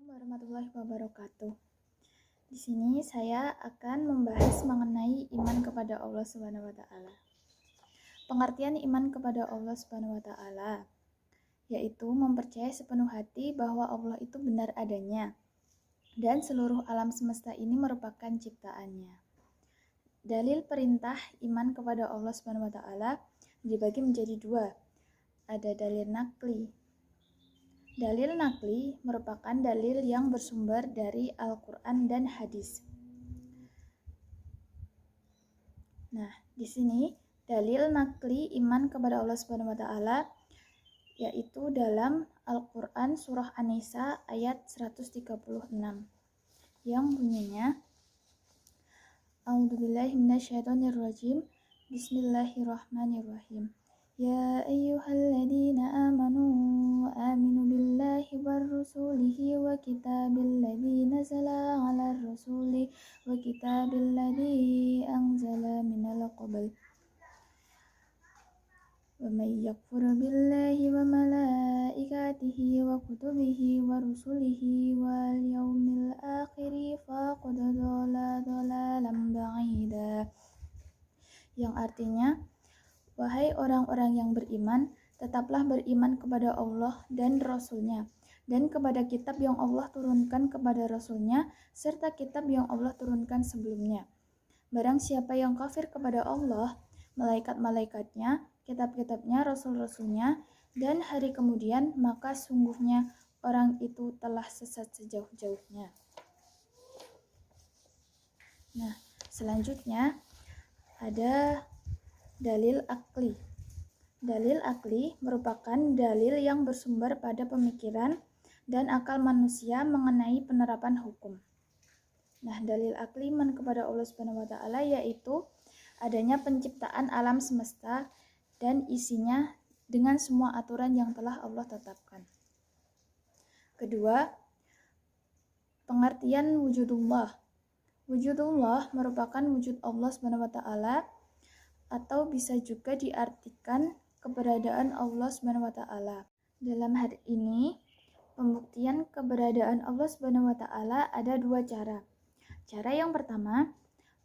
Assalamualaikum warahmatullahi wabarakatuh. Di sini saya akan membahas mengenai iman kepada Allah Subhanahu wa taala. Pengertian iman kepada Allah Subhanahu wa taala yaitu mempercayai sepenuh hati bahwa Allah itu benar adanya dan seluruh alam semesta ini merupakan ciptaannya. Dalil perintah iman kepada Allah Subhanahu wa taala dibagi menjadi dua. Ada dalil nakli. Dalil nakli merupakan dalil yang bersumber dari Al-Quran dan hadis. Nah, di sini dalil nakli iman kepada Allah Subhanahu wa taala yaitu dalam Al-Quran surah An-Nisa ayat 136 yang bunyinya A'udzubillahi minasyaitonirrajim. Bismillahirrahmanirrahim. Ya ayyuhalladzina amanu aminu billahi wa rasulihi wa kitabil ladzi nazala 'alar rasuli wa kitabil ladzi anzala minal qabl. Wa may yakfur billahi wa malaikatihi wa kutubihi wa rusulihi wal yaumil akhir faqad dhalla dhalalan ba'ida. Yang artinya, wahai orang-orang yang beriman, tetaplah beriman kepada Allah dan Rasul-Nya, dan kepada kitab yang Allah turunkan kepada Rasul-Nya, serta kitab yang Allah turunkan sebelumnya. Barang siapa yang kafir kepada Allah, malaikat-malaikatnya, kitab-kitabnya, Rasul-Rasul-Nya, dan hari kemudian, maka sungguhnya orang itu telah sesat sejauh-jauhnya. Nah, selanjutnya ada dalil akli. Dalil akli merupakan dalil yang bersumber pada pemikiran dan akal manusia mengenai penerapan hukum. Nah, dalil akli iman kepada Allah Subhanahu wa taala yaitu adanya penciptaan alam semesta dan isinya dengan semua aturan yang telah Allah tetapkan. Kedua, pengertian wujudullah. Wujudullah merupakan wujud Allah Subhanahu wa taala atau bisa juga diartikan keberadaan Allah Subhanahu wa taala. Dalam hal ini, pembuktian keberadaan Allah Subhanahu wa taala ada dua cara. Cara yang pertama,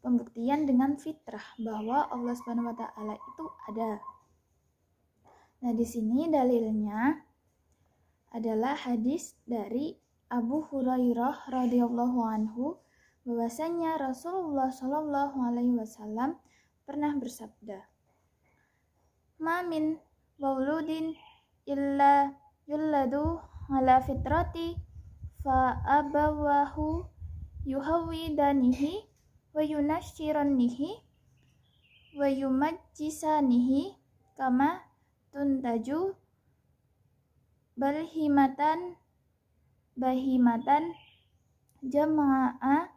pembuktian dengan fitrah bahwa Allah Subhanahu wa taala itu ada. Nah, di sini dalilnya adalah hadis dari Abu Hurairah radhiyallahu anhu bahwasanya Rasulullah shallallahu alaihi wasallam pernah bersabda, "Ma min mauludin illa yuladu ala fitrati fa abawahu yuhawidanihi wa yunashiranihi wa yumajjisanihi kama tuntaju bahimatan jama'a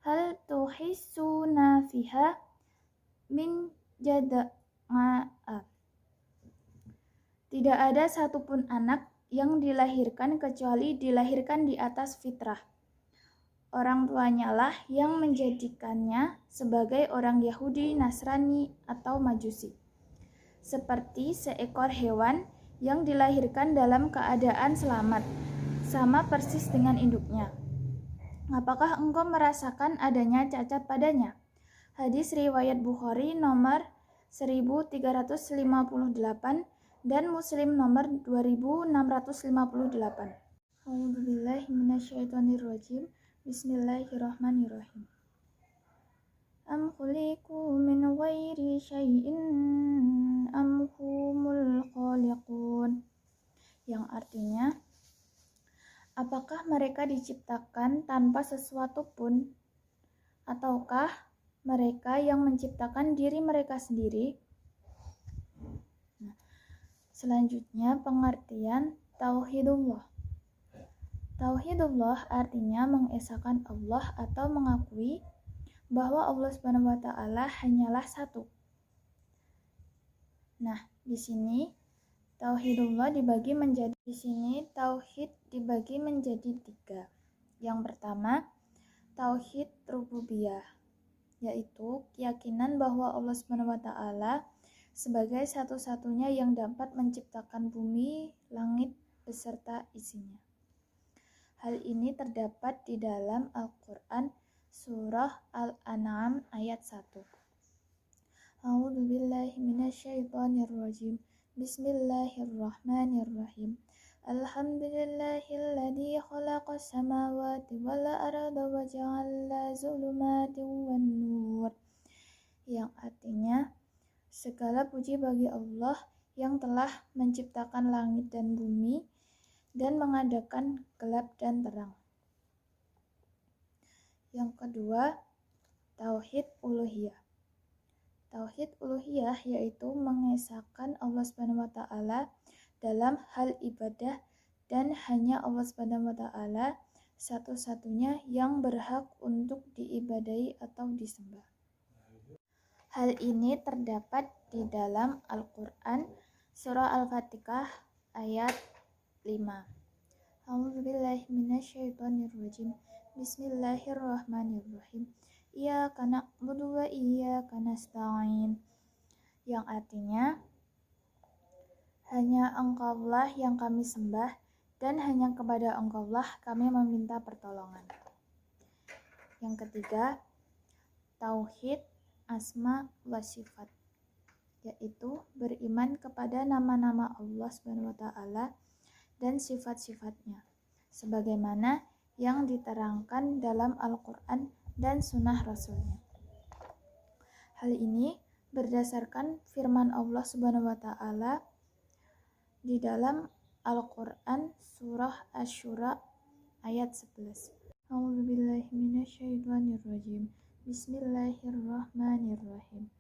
hal tuhissuna fiha min jada'a." Tidak ada satupun anak yang dilahirkan kecuali dilahirkan di atas fitrah. Orang tuanya lah yang menjadikannya sebagai orang Yahudi, Nasrani, atau Majusi. Seperti seekor hewan yang dilahirkan dalam keadaan selamat, sama persis dengan induknya. Apakah engkau merasakan adanya cacat padanya? Hadis riwayat Bukhari nomor 1358 dan Muslim nomor 2658. A'udzubillahi minasyaitonirrajim. Bismillahirrahmanirrahim. Am khuliqu min ghairi syai'in am humul khaliqun. Yang artinya, apakah mereka diciptakan tanpa sesuatu pun, ataukah mereka yang menciptakan diri mereka sendiri? Nah, selanjutnya pengertian tauhidullah. Tauhidullah artinya mengesahkan Allah atau mengakui bahwa Allah Subhanahu wa taala hanyalah satu. Nah, di sini tauhid dibagi menjadi tiga. Yang pertama, tauhid rububiyah, yaitu keyakinan bahwa Allah Subhanahu wa taala sebagai satu-satunya yang dapat menciptakan bumi, langit beserta isinya. Hal ini terdapat di dalam Al-Quran Surah Al-An'am ayat 1. A'udzu billahi minasyaitonir rajim. Bismillahirrahmanirrahim. Alhamdulillahilladzi khalaqas samawati wal arda wa ja'ala zulumatin wan nur. Yang artinya, segala puji bagi Allah yang telah menciptakan langit dan bumi dan mengadakan gelap dan terang. Yang kedua, Tauhid Uluhiyah. Tauhid Uluhiyah yaitu mengesahkan Allah SWT dalam hal ibadah dan hanya Allah SWT satu-satunya yang berhak untuk diibadahi atau disembah. Hal ini terdapat di dalam Al-Quran Surah Al-Fatihah ayat 5. A'udzubillahi minasyaitonirrajim. Bismillahirrahmanirrahim. Iyyaka na'budu wa iyyaka nasta'in. Yang artinya, hanya Engkaulah yang kami sembah dan hanya kepada Engkaulah kami meminta pertolongan. Yang ketiga, Tauhid Asma wa Sifat, yaitu beriman kepada nama-nama Allah SWT dan sifat-sifatnya, sebagaimana yang diterangkan dalam Al-Quran dan Sunnah Rasulnya. Hal ini berdasarkan firman Allah SWT di dalam Al-Quran Surah Asy-Syura ayat 11. A'udzubillahi minasyaitonirrajim. Bismillahirrahmanirrahim.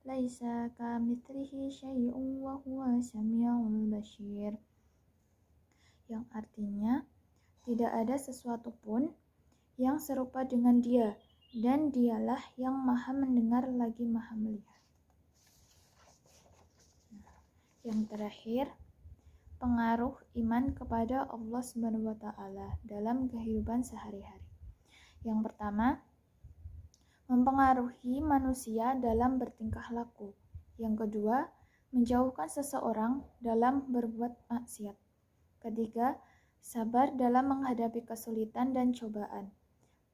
Laisa kamitslihi syai'un wa huwa samiul basyir. Yang artinya, tidak ada sesuatu pun yang serupa dengan Dia, dan Dialah yang Maha mendengar lagi Maha melihat. Yang terakhir, pengaruh iman kepada Allah SWT dalam kehidupan sehari-hari. Yang pertama, mempengaruhi manusia dalam bertingkah laku. Yang kedua, menjauhkan seseorang dalam berbuat maksiat. Ketiga, sabar dalam menghadapi kesulitan dan cobaan.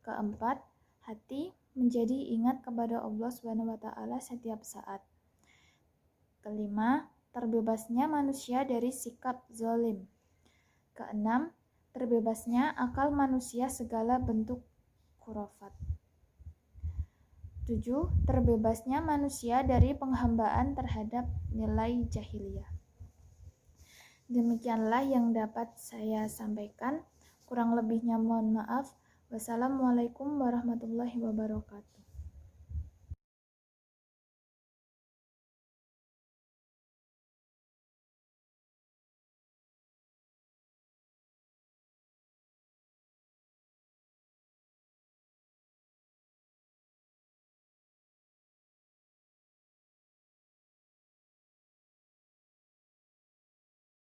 Keempat, hati menjadi ingat kepada Allah SWT setiap saat. Kelima, terbebasnya manusia dari sikap zalim. Keenam, terbebasnya akal manusia segala bentuk khurafat. 7. Terbebasnya manusia dari penghambaan terhadap nilai jahiliyah. Demikianlah yang dapat saya sampaikan. Kurang lebihnya mohon maaf. Wassalamualaikum warahmatullahi wabarakatuh.